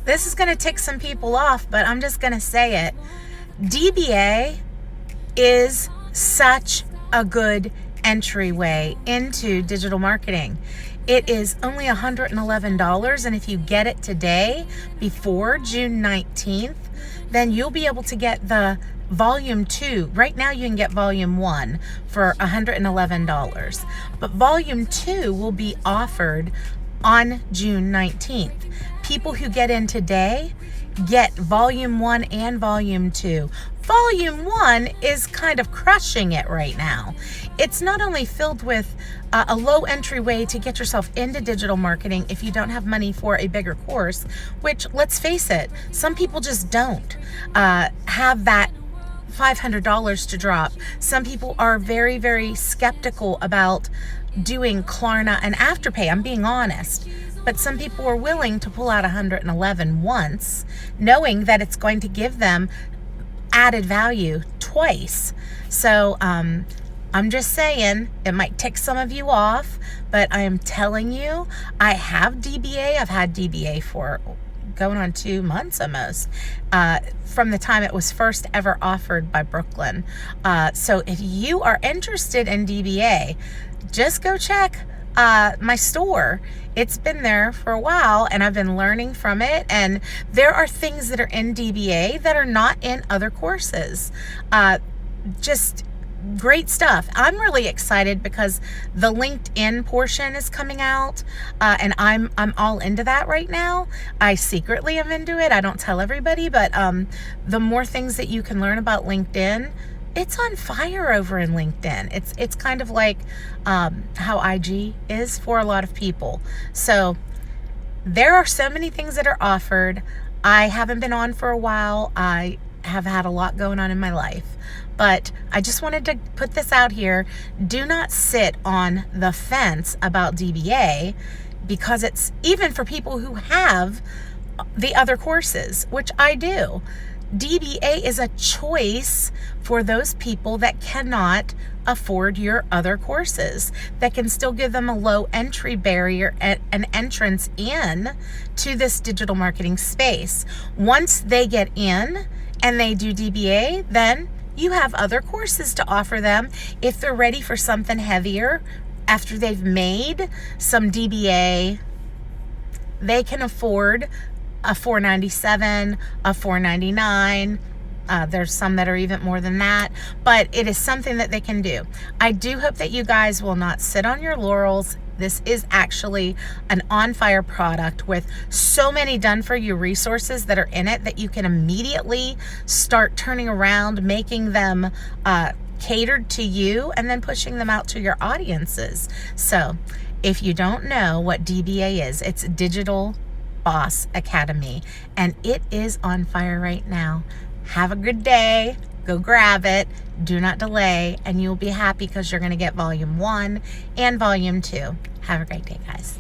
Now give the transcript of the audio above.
this is going to tick some people off, but I'm just going to say it. DBA is such a good entryway into digital marketing. It is only $111, and if you get it today before June 19th, then you'll be able to get the Volume 2. Right now you can get Volume 1 for $111, but Volume 2 will be offered on June 19th. People who get in today get Volume 1 and Volume 2. Volume 1 is kind of crushing it right now. It's not only filled with a low entry way to get yourself into digital marketing if you don't have money for a bigger course, which, let's face it, some people just don't have that $500 to drop. Some people are very, very skeptical about doing Klarna and Afterpay. I'm being honest. But some people are willing to pull out $111 once, knowing that it's going to give them added value twice. So I'm just saying, it might tick some of you off, but I am telling you, I have DBA. I've had DBA for going on 2 months almost, from the time it was first ever offered by Brooklyn. So if you are interested in DBA, just go check my store. It's been there for a while, and I've been learning from it, and there are things that are in DBA that are not in other courses. Just great stuff. I'm really excited because the LinkedIn portion is coming out, and I'm all into that right now. I secretly am into it. I don't tell everybody, but the more things that you can learn about LinkedIn, it's on fire over in LinkedIn. It's kind of like how IG is for a lot of people. So there are so many things that are offered. I haven't been on for a while. I have had a lot going on in my life, but I just wanted to put this out here. Do not sit on the fence about DBA, because it's even for people who have the other courses, which I do. DBA is a choice for those people that cannot afford your other courses, that can still give them a low entry barrier, an entrance in to this digital marketing space. Once they get in and they do DBA, then you have other courses to offer them if they're ready for something heavier. After they've made some DBA, they can afford a $497, a $499. There's some that are even more than that, but it is something that they can do. I do hope that you guys will not sit on your laurels. This is actually an on-fire product with so many done-for-you resources that are in it that you can immediately start turning around, making them catered to you, and then pushing them out to your audiences. So if you don't know what DBA is, it's Digital Boss Academy, and it is on fire right now. Have a good day. Go grab it. Do not delay, and you'll be happy because you're going to get Volume 1 and Volume 2. Have a great day, guys.